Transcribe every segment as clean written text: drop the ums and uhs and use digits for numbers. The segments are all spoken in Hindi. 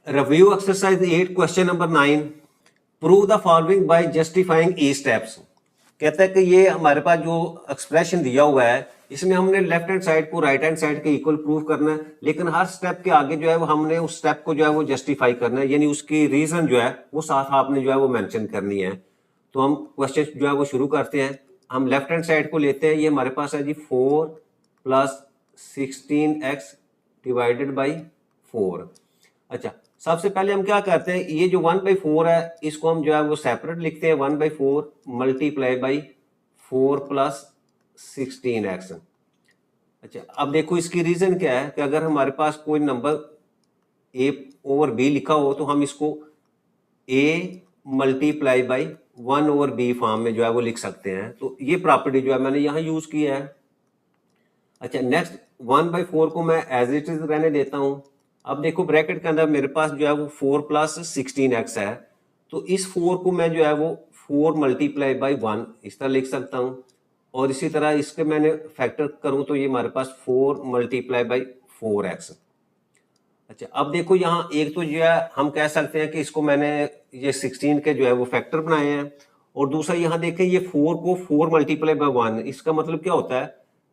Review exercise 8 question number 9. Prove the following by justifying E steps. कहता है कि ये हमारे पास जो एक्सप्रेशन दिया हुआ है इसमें हमने लेफ्ट हैंड साइड को राइट हैंड साइड के इक्वल प्रूव करना है, लेकिन हर स्टेप के आगे जो है वो हमने उस स्टेप को जो है वो जस्टिफाई करना है, यानी उसकी रीजन जो है वो साथ आपने जो है वो मेंशन करनी है। तो हम क्वेश्चन जो है वो शुरू करते हैं। हम लेफ्ट हैंड साइड को लेते हैं। ये हमारे पास है जी 4 प्लस 16x डिवाइडेड बाई 4। अच्छा, सबसे पहले हम क्या करते हैं, ये जो 1/4 है इसको हम जो है वो सेपरेट लिखते हैं। 1/4 मल्टीप्लाई बाई 4 प्लस 16x। अच्छा, अब देखो इसकी रीजन क्या है कि अगर हमारे पास कोई नंबर a ओवर b लिखा हो तो हम इसको a multiply by 1 over b form में जो है वो लिख सकते हैं। तो ये प्रॉपर्टी जो है मैंने यहाँ यूज किया है। अच्छा, नेक्स्ट 1/4 को मैं एज इट इज रहने देता हूं। अब देखो ब्रैकेट के अंदर मेरे पास जो है वो 4 प्लस 16x है, तो इस 4 को मैं जो है वो 4 मल्टीप्लाई बाई 1 इस तरह लिख सकता हूं, और इसी तरह इसके मैंने फैक्टर करूं तो ये हमारे पास 4 मल्टीप्लाई बाई 4x। अच्छा, अब देखो यहाँ एक तो जो है हम कह सकते हैं कि इसको मैंने ये 16 के जो है वो फैक्टर बनाए हैं, और दूसरा यहाँ देखें ये 4 को 4 मल्टीप्लाई बाई 1, इसका मतलब क्या होता है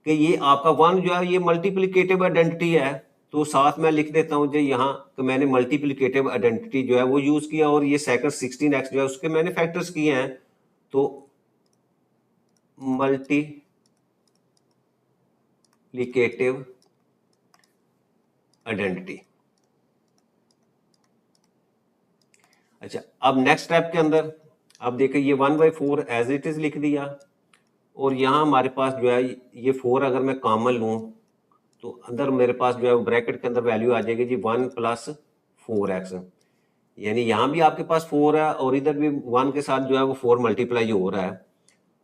कि ये आपका 1 जो है ये मल्टीप्लिकेटिव आइडेंटिटी है। तो साथ में लिख देता हूँ जो यहाँ कि मैंने मल्टीप्लिकेटिव आइडेंटिटी जो है वो यूज किया, और ये सेकंड 16x जो है उसके मैंने फैक्टर्स किए हैं। तो मल्टीप्लिकेटिव आइडेंटिटी। अच्छा, अब नेक्स्ट स्टेप के अंदर अब देखिए ये 1/4 एज इट इज लिख दिया, और यहाँ हमारे पास जो है ये 4 अगर मैं कॉमन लूँ तो अंदर मेरे पास जो है ब्रैकेट के अंदर वैल्यू आ जाएगी जी 1 प्लस 4x, यानी यहाँ भी आपके पास 4 है और इधर भी 1 के साथ जो है वो 4 मल्टीप्लाई हो रहा है।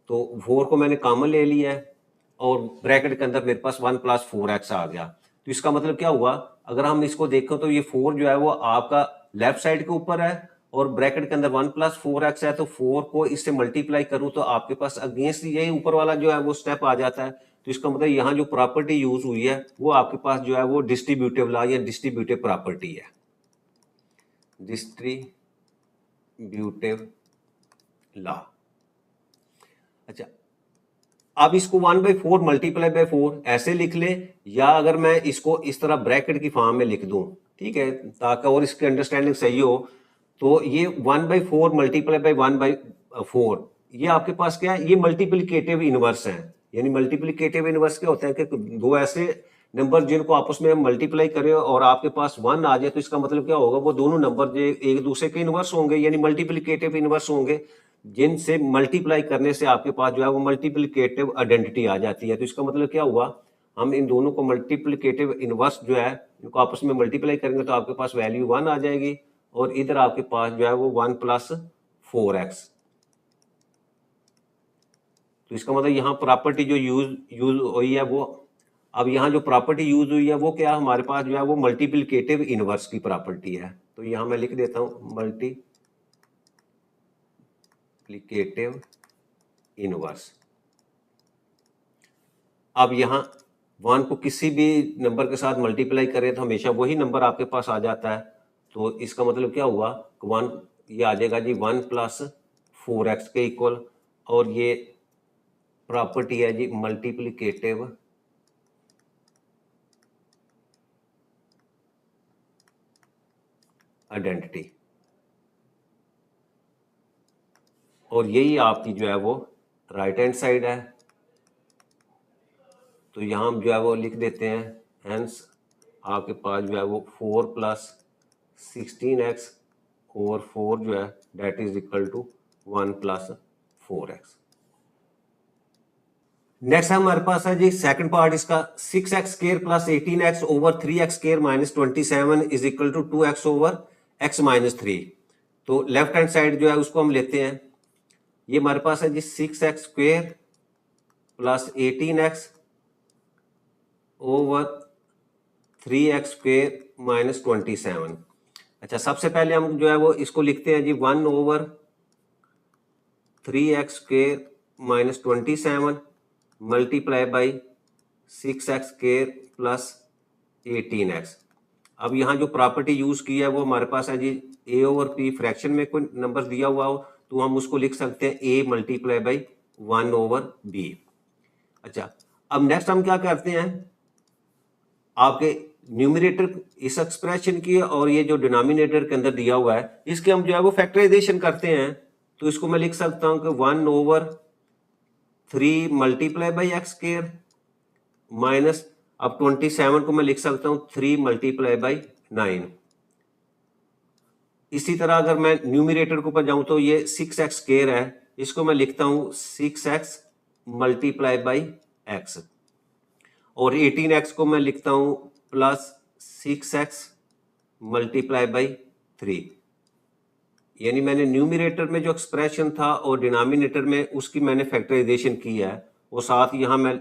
तो 4 को मैंने कॉमन ले लिया है और ब्रैकेट के अंदर मेरे पास 1 प्लस 4x आ गया। तो इसका मतलब क्या हुआ, अगर हम इसको देखें तो ये 4 जो है वो आपका लेफ्ट साइड के ऊपर है और ब्रैकेट के अंदर 1 प्लस 4x है, तो 4 को इससे मल्टीप्लाई करूं तो आपके पास अगेंस्ट यही ऊपर वाला जो है वो स्टेप आ जाता है। तो इसका मतलब यहाँ जो प्रॉपर्टी यूज हुई है वो आपके पास जो है वो डिस्ट्रीब्यूटिव लॉ या डिस्ट्रीब्यूटिव प्रॉपर्टी है, डिस्ट्रीब्यूटिव लॉ। अच्छा, अब इसको 1/4 मल्टीप्लाई बाई 4 ऐसे लिख ले, या अगर मैं इसको इस तरह ब्रैकेट की फॉर्म में लिख दूं, ठीक है, ताकि और इसकी अंडरस्टैंडिंग सही हो। तो ये 1/4 मल्टीप्लाई बाई 1/4 ये आपके पास क्या है, ये मल्टीप्लिकेटिव इनवर्स है। यानी मल्टीप्लिकेटिव इनवर्स क्या होता है कि दो ऐसे नंबर जिनको आपस में मल्टीप्लाई करें और आपके पास 1 आ जाए, तो इसका मतलब क्या होगा, वो दोनों नंबर जो एक दूसरे के इनवर्स होंगे, यानी मल्टीप्लिकेटिव इनवर्स होंगे, जिनसे मल्टीप्लाई करने से आपके पास जो है वो मल्टीप्लिकेटिव आइडेंटिटी आ जाती है। तो इसका मतलब क्या हुआ, हम इन दोनों को मल्टीप्लिकेटिव इनवर्स जो है इनको आपस में मल्टीप्लाई करेंगे तो आपके पास वैल्यू 1 आ जाएगी, और इधर आपके पास जो है वो 1 प्लस 4x। तो इसका मतलब यहाँ प्रॉपर्टी जो यूज हुई है वो, अब यहाँ जो प्रॉपर्टी यूज हुई है वो क्या, हमारे पास जो है वो मल्टीप्लिकेटिव इनवर्स की प्रॉपर्टी है। तो यहाँ मैं लिख देता हूँ मल्टीप्लिकेटिव इनवर्स। अब यहाँ 1 को किसी भी नंबर के साथ मल्टीप्लाई करें तो हमेशा वही नंबर आपके पास आ जाता है। तो इसका मतलब क्या हुआ, 1 ये आ जाएगा जी 1 प्लस 4x के इक्वल, और ये प्रॉपर्टी है जी मल्टीप्लिकेटिव आइडेंटिटी, और यही आपकी जो है वो राइट हैंड साइड है। तो यहाँ हम जो है वो लिख देते हैं, हेंस आपके पास जो है वो 4 प्लस 16x ओवर 4 जो है that is equal to 1 plus 4x। Next हमारे पास है जी सेकंड पार्ट इसका, 6x square plus 18x over 3x square minus 27 is equal to 2x over x minus 3। तो लेफ्ट हैंड साइड जो है उसको हम लेते हैं। ये हमारे पास है जी 6x square plus 18x over 3x square minus 27। अच्छा, सबसे पहले हम जो है वो इसको लिखते हैं जी 1 over 3x square minus 27 multiply by 6x square plus 18x। अब यहाँ जो प्रॉपर्टी यूज की है वो हमारे पास है जी a ओवर p, फ्रैक्शन में कोई नंबर दिया हुआ हो तो हम उसको लिख सकते हैं a multiply by 1 over b। अच्छा, अब नेक्स्ट हम क्या करते हैं, आपके न्यूमरेटर इस एक्सप्रेशन की और ये जो डिनोमिनेटर के अंदर दिया हुआ है इसके हम जो है वो फैक्टराइजेशन करते हैं। तो इसको मैं लिख सकता हूं कि 1 over 3 multiply by x square minus, अब 27 को मैं लिख सकता हूं 3 मल्टीप्लाई बाई 9। इसी तरह अगर मैं न्यूमरेटर के ऊपर जाऊं तो ये 6x स्क्वायर है, इसको मैं लिखता हूं 6x मल्टीप्लाई बाई एक्स, और 18x को मैं लिखता हूं प्लस 6x मल्टीप्लाई बाई 3। यानी मैंने न्यूमरेटर में जो एक्सप्रेशन था और डिनोमिनेटर में उसकी मैंने फैक्टराइजेशन की है, वो साथ यहां मैं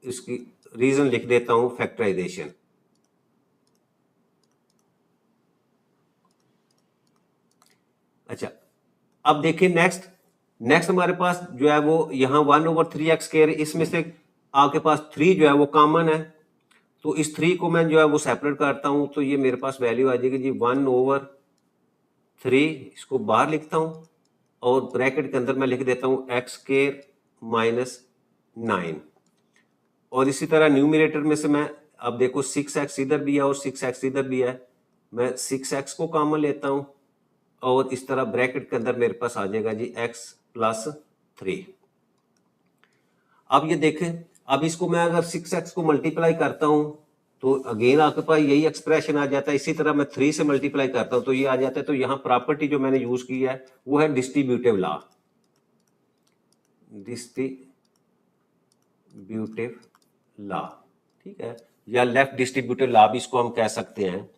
इसकी रीजन लिख देता हूं फैक्टराइजेशन। अच्छा, अब देखिए नेक्स्ट हमारे पास जो है वो यहाँ 1 ओवर 3x स्क्वायर, इसमें से आपके पास 3 जो है वो कॉमन है, तो इस 3 को मैं जो है वो सेपरेट करता हूं तो ये मेरे पास वैल्यू आ जाएगी जी 1 ओवर 3, इसको बाहर लिखता हूं और ब्रैकेट के अंदर मैं लिख देता हूं x स्क्वायर माइनस 9। और इसी तरह न्यूमरेटर में से मैं, अब देखो 6x इधर भी है और 6x इधर भी है, मैं 6x को कॉमन लेता हूं और इस तरह ब्रैकेट के अंदर मेरे पास आ जाएगा जी x प्लस 3। अब ये देखें, अब इसको मैं अगर 6x को मल्टीप्लाई करता हूं तो अगेन आपके पास यही एक्सप्रेशन आ जाता है। इसी तरह मैं 3 से मल्टीप्लाई करता हूं तो ये आ जाता है। तो यहां प्रॉपर्टी जो मैंने यूज की है वो है डिस्ट्रीब्यूटिव लॉ, डिस्ट्रीब्यूटिव लॉ, ठीक है, या लेफ्ट डिस्ट्रीब्यूटिव लॉ भी इसको हम कह सकते हैं।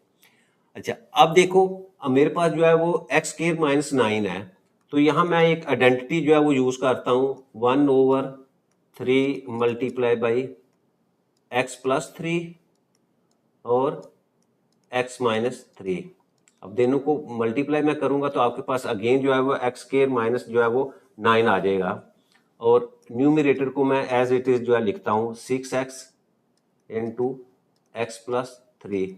अच्छा, अब देखो, अब मेरे पास जो है वो एक्स स्क्वायर माइनस 9 है, तो यहां मैं एक आइडेंटिटी जो है वो यूज करता हूं 1 over 3 multiply by x plus 3 और एक्स माइनस 3। अब दोनों को मल्टीप्लाई मैं करूंगा तो आपके पास अगेन जो है वो एक्स स्क्वायर माइनस जो है वो 9 आ जाएगा, और न्यूमरेटर को मैं एज इट इज जो है लिखता हूं 6x इंटू एक्स प्लस 3।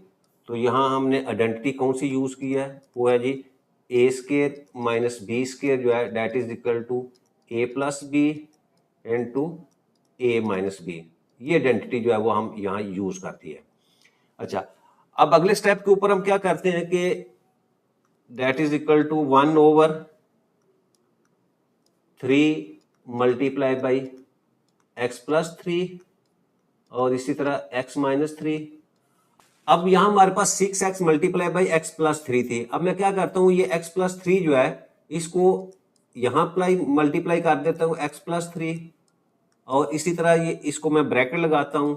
तो यहाँ हमने आइडेंटिटी कौन सी यूज की है, वो है जी A square minus B square जो है that is equal to A plus B into A minus B. ये आइडेंटिटी जो है वो हम यहाँ यूज करती है। अच्छा, अब अगले स्टेप के ऊपर हम क्या करते हैं कि that is equal to 1 over 3 multiply by x plus 3 और इसी तरह एक्स माइनस 3। अब यहां हमारे पास 6x multiply by x plus 3 थी। अब मैं क्या करता हूं, ये x प्लस 3 जो है इसको यहां मल्टीप्लाई कर देता हूं x प्लस 3, और इसी तरह ये इसको मैं ब्रैकेट लगाता हूं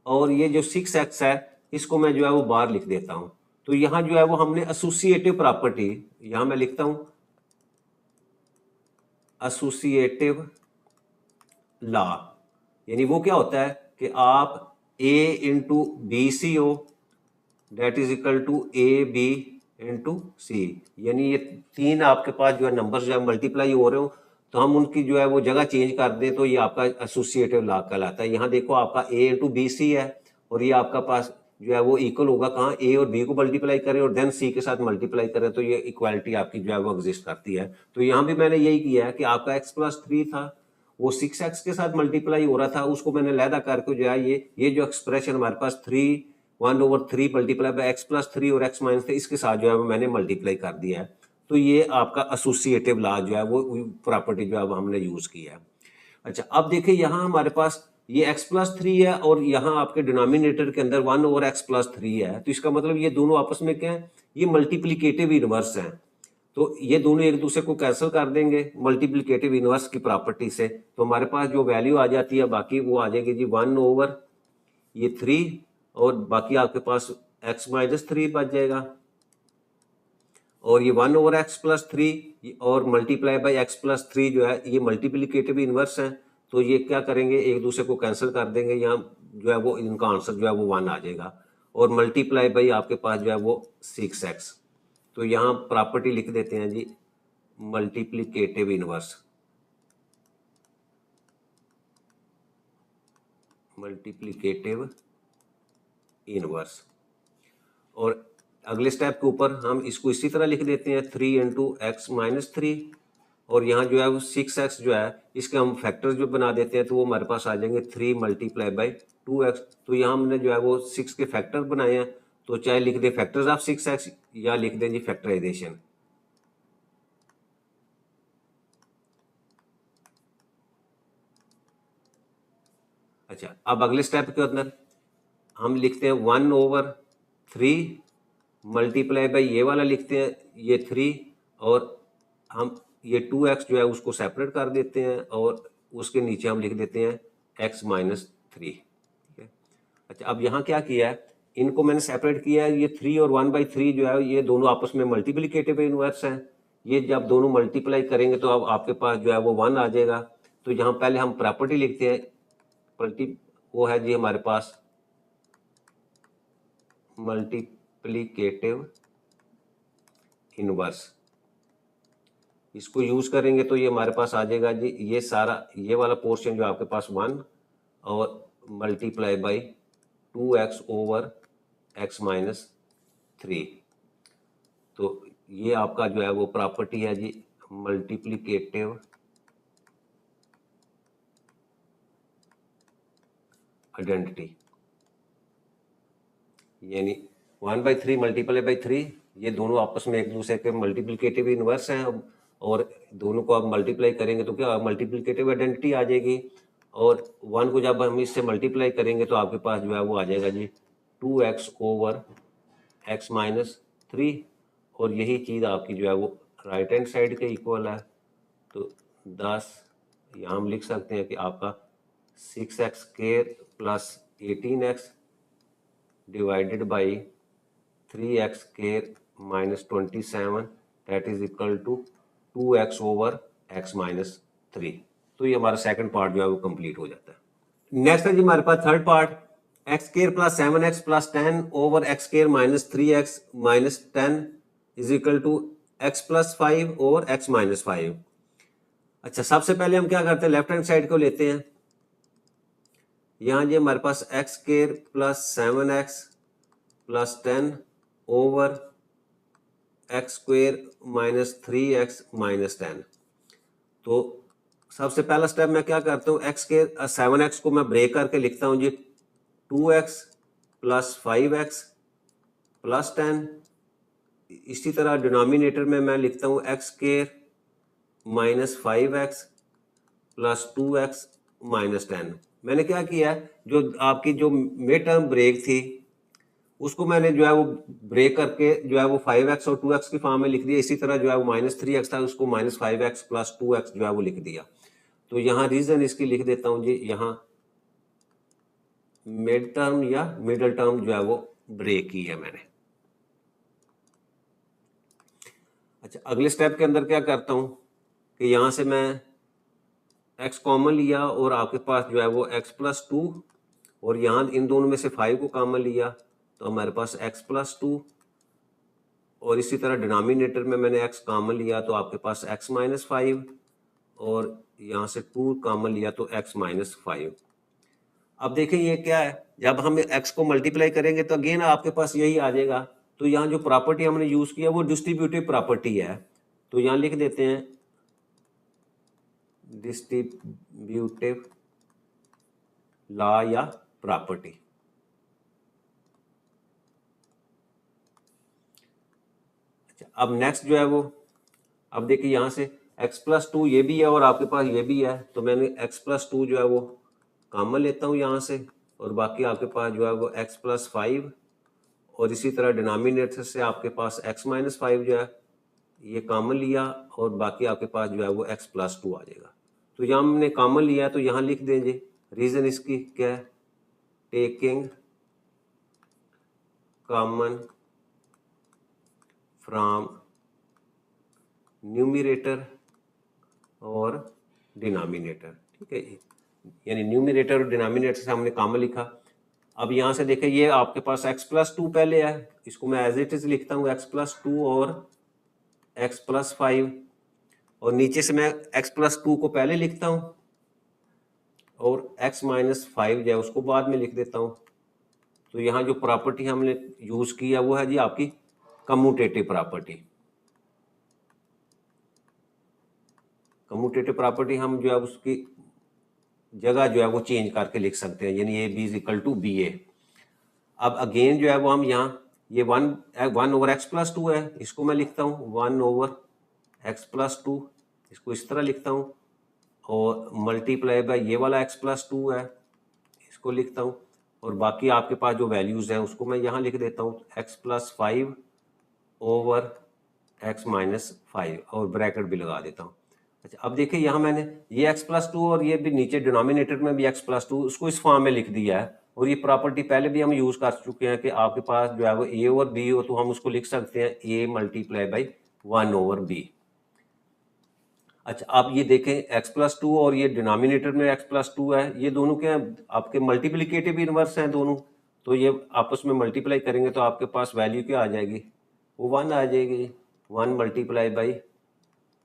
और ये जो 6x है इसको मैं जो है वो बाहर लिख देता हूं। तो यहां जो है वो हमने एसोसिएटिव प्रॉपर्टी, यहां मैं लिखता हूं एसोसिएटिव लॉ, यानी वो क्या होता है कि आप a इंटू बी सी हो that is equal to A B into C, यानी ये तीन आपके पास जो है नंबर जो है मल्टीप्लाई हो रहे हो तो हम उनकी जो है वो जगह चेंज कर दें तो ये आपका एसोसिएटिव लॉ कहलाता है। यहाँ देखो आपका ए इंटू बी सी है और ये आपका पास जो है वो इक्वल होगा कहाँ, ए और बी को मल्टीप्लाई करें और देन सी के साथ मल्टीप्लाई करें तो ये इक्वालिटी आपकी जो है वो एग्जिस्ट करती है। तो यहाँ भी मैंने यही किया है कि आपका एक्स प्लस 3 था, वो 6x के साथ मल्टीप्लाई हो रहा था, उसको मैंने लैदा करके जो है ये जो एक्सप्रेशन हमारे पास 1 over 3 multiply by x plus 3 और एक्स माइनस 3 इसके साथ जो है वो मैंने मल्टीप्लाई कर दिया है। तो ये आपका एसोसिएटिव लॉ जो है वो प्रॉपर्टी जो है वो हमने यूज की है। अच्छा, अब देखिए यहाँ हमारे पास ये x प्लस 3 है और यहाँ आपके डिनोमिनेटर के अंदर 1 ओवर x प्लस 3 है, तो इसका मतलब ये दोनों आपस में क्या है, ये मल्टीप्लीकेटिव इनवर्स हैं। तो ये दोनों एक दूसरे को कैंसिल कर देंगे मल्टीप्लीकेटिव इनवर्स की प्रॉपर्टी से, तो हमारे पास जो वैल्यू आ जाती है बाकी वो आ जाएगी जी 1 ओवर ये 3 और बाकी आपके पास x माइनस 3 बच जाएगा, और ये 1 ओवर एक्स प्लस 3 और मल्टीप्लाई बाई एक्स प्लस 3 जो है ये मल्टीप्लीकेटिव इनवर्स है, तो ये क्या करेंगे एक दूसरे को कैंसिल कर देंगे, यहाँ जो है वो इनका आंसर जो है वो 1 आ जाएगा, और मल्टीप्लाई बाई आपके पास जो है वो 6x। तो यहाँ प्रॉपर्टी लिख देते हैं जी मल्टीप्लीकेटिव इनवर्स, मल्टीप्लिकेटिव इनवर्स। और अगले स्टेप के ऊपर हम इसको इसी तरह लिख देते हैं 3 इंटू एक्स माइनस 3, और यहाँ जो है वो 6x जो है इसके हम फैक्टर्स जो बना देते हैं, तो वो हमारे पास आ जाएंगे 3 मल्टीप्लाई बाई 2x। तो यहाँ हमने जो है वो 6 के फैक्टर बनाए हैं, तो चाहे लिख दें फैक्टर्स ऑफ 6x या लिख दें जी फैक्टराइजेशन। अच्छा, अब अगले स्टेप के अंदर हम लिखते हैं 1/3 मल्टीप्लाई बाई ये वाला लिखते हैं ये 3, और हम ये 2x जो है उसको सेपरेट कर देते हैं और उसके नीचे हम लिख देते हैं x माइनस 3। ठीक है। अच्छा, अब यहाँ क्या किया है, इनको मैंने सेपरेट किया है, ये 3 और 1/3 जो है ये दोनों आपस में मल्टीप्लिकेटिव इनवर्स हैं। ये जब दोनों मल्टीप्लाई करेंगे तो अब आपके पास जो है वो 1 आ जाएगा। तो यहाँ पहले हम प्रॉपर्टी लिखते हैं, वो है जी हमारे पास मल्टीप्लिकेटिव इनवर्स। इसको यूज करेंगे तो ये हमारे पास आ जाएगा जी, ये सारा ये वाला पोर्शन जो आपके पास 1 और multiply by 2x over x minus 3। तो ये आपका जो है वो प्रॉपर्टी है जी मल्टीप्लिकेटिव आइडेंटिटी, यानी 1/3 मल्टीप्लाई बाई 3, ये दोनों आपस में एक दूसरे के मल्टीप्लिकेटिव इनवर्स हैं, और दोनों को आप मल्टीप्लाई करेंगे तो क्या मल्टीप्लिकेटिव आइडेंटिटी आ जाएगी। और 1 को जब हम इससे मल्टीप्लाई करेंगे तो आपके पास जो है वो आ जाएगा जी 2x ओवर x माइनस 3, और यही चीज़ आपकी जो है वो राइट हैंड साइड के इक्वल है। तो 10 यहाँ हम लिख सकते हैं कि आपका 6x square plus 18x divided by 3x square minus 27 that is equal to 2x over x minus 3। तो ये हमारा सेकंड पार्ट जो है वो कंप्लीट हो जाता है। नेक्स्ट है जी हमारे पास third part, x square plus 7x plus 10 over x square minus 3x minus 10 is equal to x plus 5 over x minus 5। अच्छा, सबसे पहले हम क्या करते हैं, लेफ्ट हैंड साइड को लेते हैं। यहाँ जी हमारे पास x square plus 7x plus 10 over x square minus 3x minus 10। तो सबसे पहला स्टेप मैं क्या करता हूँ, एक्स के 7x को मैं ब्रेक करके लिखता हूँ जी 2x प्लस 5x प्लस 10। इसी तरह डिनोमिनेटर में मैं लिखता हूँ x square minus 5x plus 2x minus 10। मैंने क्या किया, जो आपकी जो मिड टर्म ब्रेक थी उसको मैंने जो है वो ब्रेक करके जो है वो 5x और 2x की फॉर्म में लिख दिया। इसी तरह जो है वो माइनस 3x था उसको माइनस 5x प्लस 2x जो है वो लिख दिया। तो यहाँ रीजन इसकी लिख देता हूँ जी, यहाँ मिड टर्म या मिडल टर्म जो है वो ब्रेक की है मैंने। अच्छा, अगले स्टेप के अंदर क्या करता हूँ कि यहाँ से मैं x कॉमन लिया और आपके पास जो है वो x प्लस 2, और यहाँ इन दोनों में से 5 को कॉमन लिया तो हमारे पास x प्लस 2, और इसी तरह डिनोमिनेटर में मैंने x कॉमन लिया तो आपके पास x माइनस 5, और यहाँ से 2 कॉमन लिया तो x माइनस 5। अब देखें ये क्या है, जब हम x को मल्टीप्लाई करेंगे तो अगेन आपके पास यही आ जाएगा। तो यहाँ जो प्रॉपर्टी हमने यूज किया वो डिस्ट्रीब्यूटिव प्रॉपर्टी है, तो यहाँ लिख देते हैं डिस्ट्रीब्यूटिव लॉ या प्रॉपर्टी। अब नेक्स्ट जो है वो, अब देखिए यहाँ से x प्लस 2 ये भी है और आपके पास ये भी है, तो मैंने x प्लस 2 जो है वो कॉमन लेता हूँ यहाँ से, और बाकी आपके पास जो है वो x प्लस 5, और इसी तरह डिनोमिनेटर से आपके पास x माइनस 5 जो है ये कॉमन लिया, और बाकी आपके पास जो है वो x प्लस 2 आ जाएगा। तो यहाँ हमने कॉमन लिया है तो यहाँ लिख दीजिए, रीजन इसकी क्या है, टेकिंग कॉमन फ्रॉम न्यूमरेटर और डिनोमिनेटर। ठीक है, यानी न्यूमरेटर और डिनोमिनेटर से हमने कॉमन लिखा। अब यहाँ से देखें ये आपके पास x प्लस 2 पहले है, इसको मैं एज इट इज लिखता हूँ x प्लस 2 और x प्लस 5, और नीचे से मैं x प्लस 2 को पहले लिखता हूँ और x माइनस 5 जो है उसको बाद में लिख देता हूँ। तो यहाँ जो प्रॉपर्टी हमने यूज़ की है वो है जी आपकी कम्यूटेटिव प्रॉपर्टी। कम्यूटेटिव प्रॉपर्टी हम जो है उसकी जगह जो है वो चेंज करके लिख सकते हैं, यानी A B is equal to B A. अब अगेन जो है वो हम यहाँ ये one over x plus two है, इसको मैं लिखता हूँ 1 ओवर एक्स प्लस टू, इसको इस तरह लिखता हूँ। और मल्टीप्लाई बाय ये वाला एक्स प्लस टू है, इसको लिखता हूँ। और बाकी आपके पास जो वैल्यूज़ हैं उसको मैं यहाँ लिख देता हूँ x plus 5 over x minus 5 और ब्रैकेट भी लगा देता हूँ। अच्छा, अब देखिए यहाँ मैंने ये एक्स प्लस टू और ये भी नीचे डिनोमिनेटर में भी एक्स प्लस टू, उसको इस फॉर्म में लिख दिया है। और ये प्रॉपर्टी पहले भी हम यूज़ कर चुके हैं कि आपके पास जो है वो ए और बी हो तो हम उसको लिख सकते हैं A multiply by 1 over B. अच्छा, आप ये देखें एक्स प्लस टू और ये डिनोमिनेटर में एक्स प्लस टू है, ये दोनों क्या है आपके मल्टीप्लिकेटिव इनवर्स हैं दोनों। तो ये आपस में मल्टीप्लाई करेंगे तो आपके पास वैल्यू क्या आ जाएगी, वो 1 आ जाएगी। 1 multiply by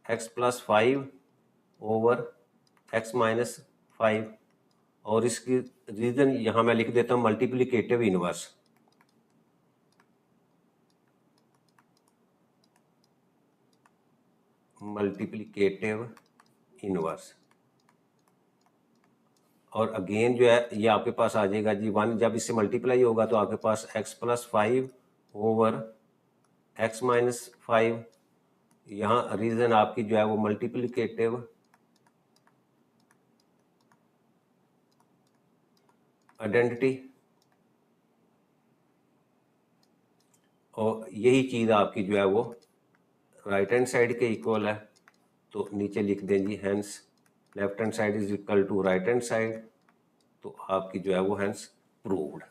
x plus 5 over x minus 5। और इसकी रीज़न यहाँ मैं लिख देता हूँ मल्टीप्लिकेटिव इनवर्स। Multiplicative inverse. और अगेन जो है ये आपके पास आ जाएगा जी 1, जब इससे मल्टीप्लाई होगा तो आपके पास x plus 5 over x minus 5। यहाँ रीज़न आपकी जो है वो मल्टीप्लिकेटिव आइडेंटिटी। और यही चीज़ आपकी जो है वो राइट हैंड साइड के इक्वल है, तो नीचे लिख दें जी hence left hand side is equal to right hand side. तो आपकी जो है वो हैंस प्रूव्ड।